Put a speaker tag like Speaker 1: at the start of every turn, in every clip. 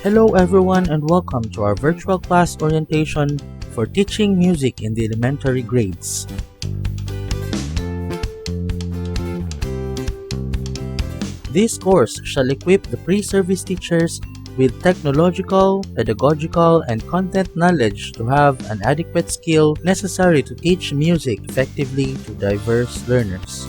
Speaker 1: Hello everyone and welcome to our virtual class orientation for teaching music in the elementary grades. This course shall equip the pre-service teachers with technological, pedagogical, and content knowledge to have an adequate skill necessary to teach music effectively to diverse learners.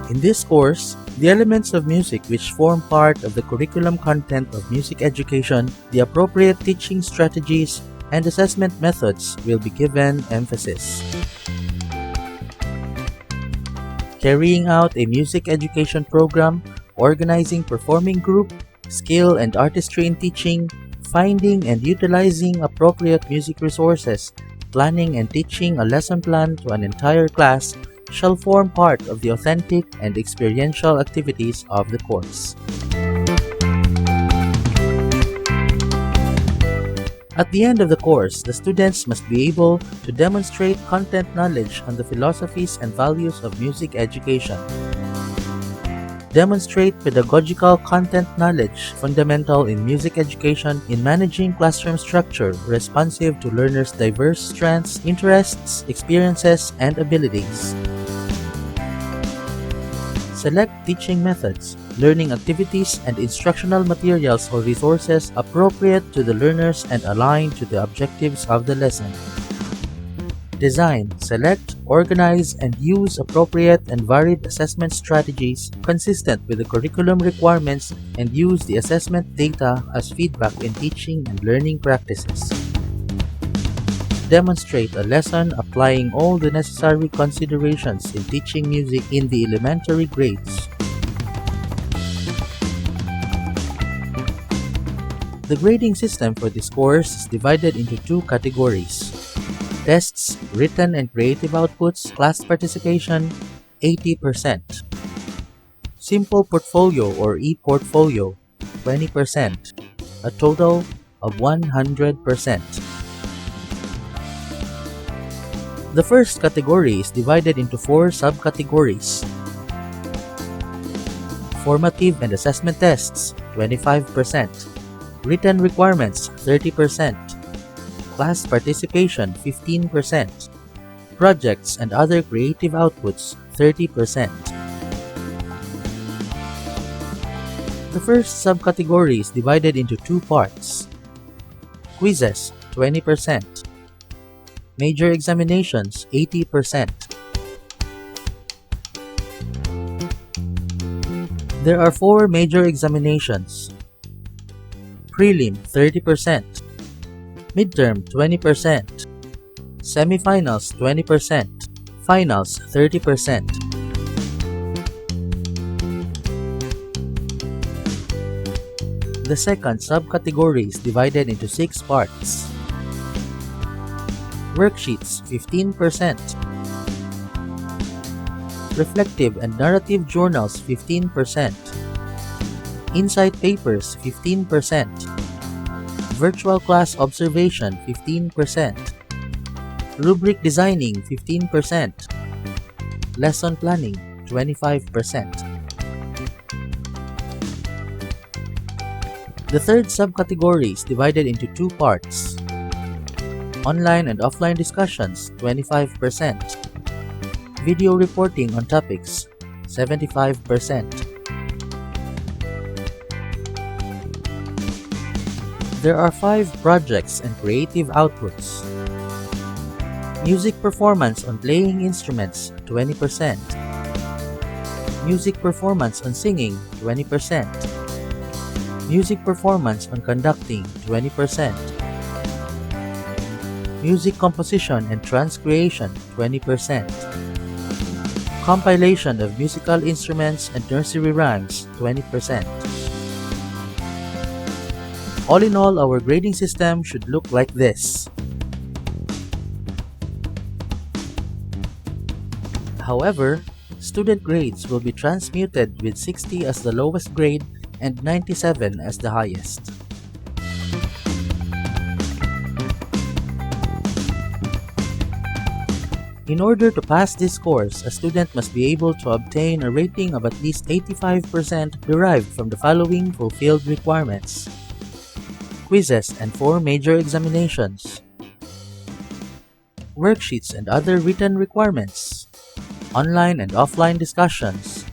Speaker 1: In this course, the elements of music which form part of the curriculum content of music education, the appropriate teaching strategies, and assessment methods will be given emphasis. Carrying out a music education program, organizing performing group, skill and artistry in teaching, finding and utilizing appropriate music resources, planning and teaching a lesson plan to an entire class shall form part of the authentic and experiential activities of the course. At the end of the course, the students must be able to demonstrate content knowledge on the philosophies and values of music education. Demonstrate pedagogical content knowledge fundamental in music education in managing classroom structure responsive to learners' diverse strengths, interests, experiences, and abilities. Select teaching methods, learning activities, and instructional materials or resources appropriate to the learners and aligned to the objectives of the lesson. Design, select, organize, and use appropriate and varied assessment strategies consistent with the curriculum requirements and use the assessment data as feedback in teaching and learning practices. Demonstrate a lesson applying all the necessary considerations in teaching music in the elementary grades. The grading system for this course is divided into two categories. Tests, written and creative outputs, class participation, 80%. Simple portfolio or e-portfolio, 20%. A total of 100%. The first category is divided into four subcategories. Formative and assessment tests, 25%. Written requirements, 30%. Class participation, 15%. Projects and other creative outputs, 30%. The first subcategory is divided into two parts. Quizzes, 20%. Major examinations, 80%. There are four major examinations. Prelim, 30%. Midterm, 20%. Semifinals, 20%. Finals, 30%. The second subcategory is divided into six parts. Worksheets, 15%. Reflective and narrative journals, 15%. Insight papers, 15%. Virtual class observation, 15%. Rubric designing, 15%. Lesson planning, 25%. The third subcategory is divided into two parts. Online and offline discussions, 25%. Video reporting on topics, 75%. There are 5 projects and creative outputs. Music performance on playing instruments, 20%. Music performance on singing, 20%. Music performance on conducting, 20%. Music composition and transcreation, 20%. Compilation of musical instruments and nursery rhymes, 20%. All in all, our grading system should look like this. However, student grades will be transmuted with 60 as the lowest grade and 97 as the highest. In order to pass this course, a student must be able to obtain a rating of at least 85% derived from the following fulfilled requirements: quizzes and 4 major examinations, worksheets and other written requirements, online and offline discussions,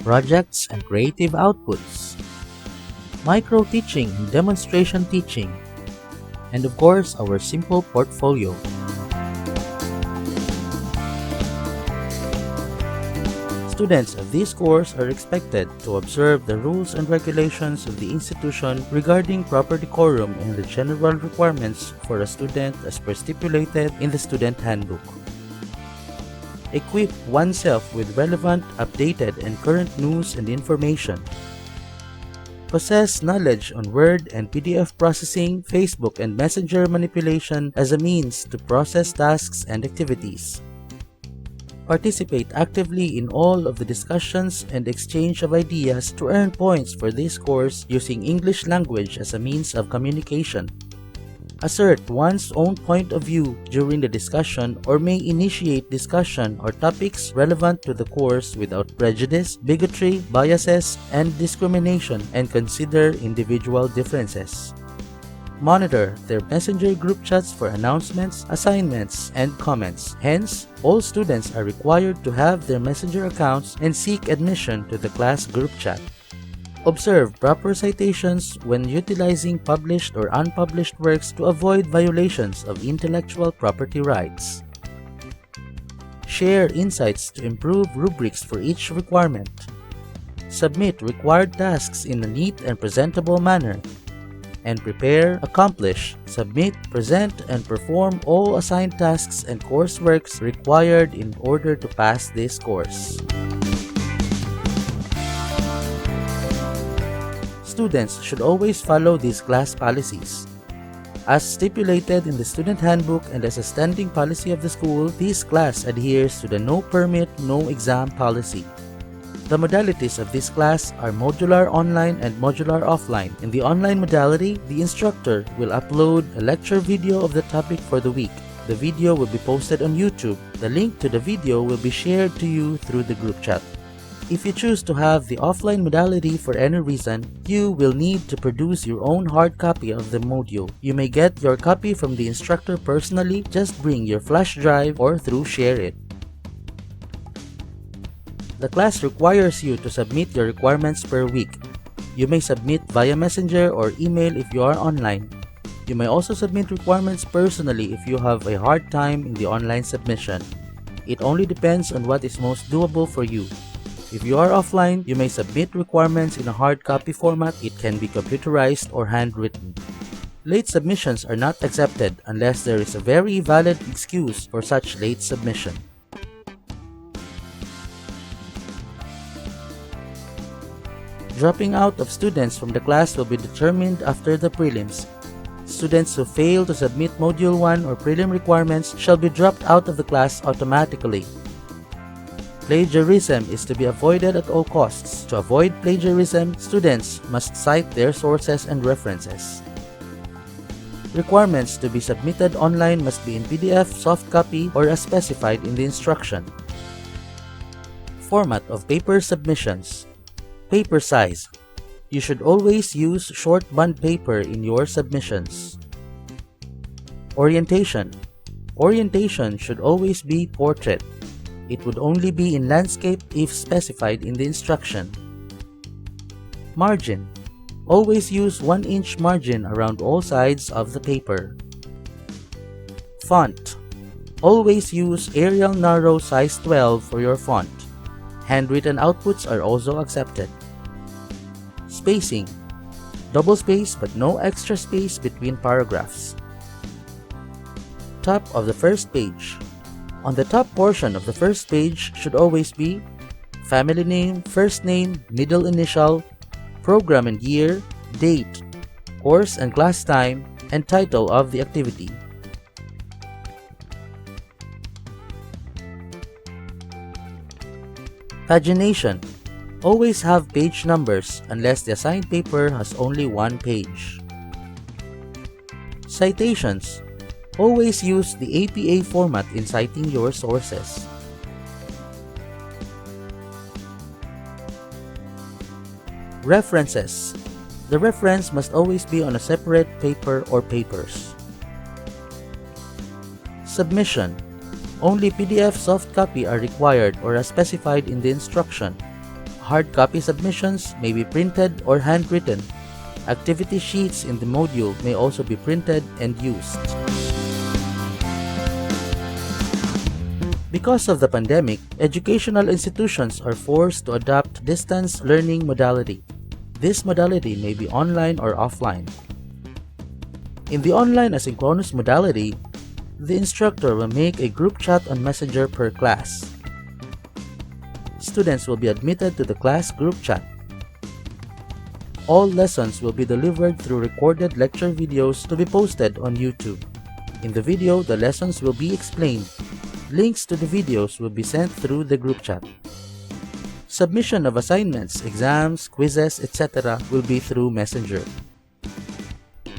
Speaker 1: projects and creative outputs, micro-teaching and demonstration teaching, and of course, our simple portfolio. Students of this course are expected to observe the rules and regulations of the institution regarding proper decorum and the general requirements for a student as per stipulated in the student handbook. Equip oneself with relevant, updated, and current news and information. Possess knowledge on Word and PDF processing, Facebook and Messenger manipulation as a means to process tasks and activities. Participate actively in all of the discussions and exchange of ideas to earn points for this course using English language as a means of communication. Assert one's own point of view during the discussion or may initiate discussion or topics relevant to the course without prejudice, bigotry, biases, and discrimination, and consider individual differences. Monitor their Messenger group chats for announcements, assignments, and comments. Hence, all students are required to have their Messenger accounts and seek admission to the class group chat. Observe proper citations when utilizing published or unpublished works to avoid violations of intellectual property rights. Share insights to improve rubrics for each requirement. Submit required tasks in a neat and presentable manner. And prepare, accomplish, submit, present, and perform all assigned tasks and courseworks required in order to pass this course. Students should always follow these class policies. As stipulated in the student handbook and as a standing policy of the school, this class adheres to the no permit, no exam policy. The modalities of this class are modular online and modular offline. In the online modality, the instructor will upload a lecture video of the topic for the week. The video will be posted on YouTube. The link to the video will be shared to you through the group chat. If you choose to have the offline modality for any reason, you will need to produce your own hard copy of the module. You may get your copy from the instructor personally, just bring your flash drive or through ShareIt. The class requires you to submit your requirements per week. You may submit via Messenger or email if you are online. You may also submit requirements personally if you have a hard time in the online submission. It only depends on what is most doable for you. If you are offline, you may submit requirements in a hard copy format. It can be computerized or handwritten. Late submissions are not accepted unless there is a very valid excuse for such late submission. Dropping out of students from the class will be determined after the prelims. Students who fail to submit Module 1 or prelim requirements shall be dropped out of the class automatically. Plagiarism is to be avoided at all costs. To avoid plagiarism, students must cite their sources and references. Requirements to be submitted online must be in PDF, soft copy, or as specified in the instruction. Format of paper submissions. Paper size. You should always use short bond paper in your submissions. Orientation. Orientation should always be portrait. It would only be in landscape if specified in the instruction. Margin. Always use 1-inch margin around all sides of the paper. Font. Always use Arial Narrow size 12 for your font. Handwritten outputs are also accepted. Spacing. Double space but no extra space between paragraphs. Top of the first page. On the top portion of the first page should always be family name, first name, middle initial, program and year, date, course and class time, and title of the activity. Pagination. Always have page numbers unless the assigned paper has only one page. Citations. Always use the APA format in citing your sources. References. The reference must always be on a separate paper or papers. Submission. Only PDF soft copy are required or as specified in the instruction. Hard copy submissions may be printed or handwritten. Activity sheets in the module may also be printed and used. Because of the pandemic, educational institutions are forced to adopt distance learning modality. This modality may be online or offline. In the online asynchronous modality, the instructor will make a group chat on Messenger per class. Students will be admitted to the class group chat. All lessons will be delivered through recorded lecture videos to be posted on YouTube. In the video, the lessons will be explained. Links to the videos will be sent through the group chat. Submission of assignments, exams, quizzes, etc. will be through Messenger.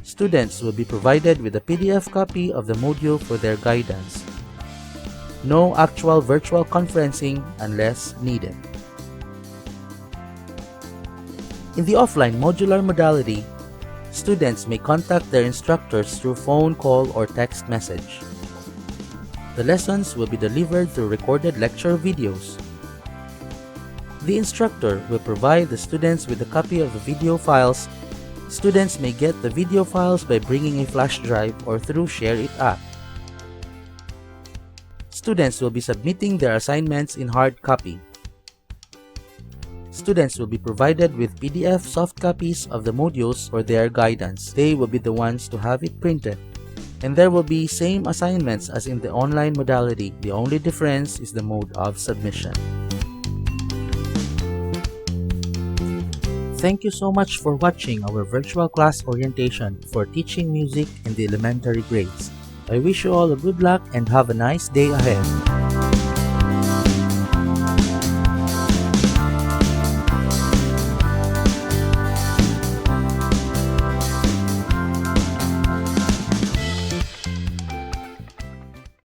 Speaker 1: Students will be provided with a PDF copy of the module for their guidance. No actual virtual conferencing unless needed. In the offline modular modality, students may contact their instructors through phone call or text message. The lessons will be delivered through recorded lecture videos. The instructor will provide the students with a copy of the video files. Students may get the video files by bringing a flash drive or through ShareIt app. Students will be submitting their assignments in hard copy. Students will be provided with PDF soft copies of the modules for their guidance. They will be the ones to have it printed. And there will be same assignments as in the online modality. The only difference is the mode of submission. Thank you so much for watching our virtual class orientation for teaching music in the elementary grades. I wish you all a good luck and have a nice day ahead.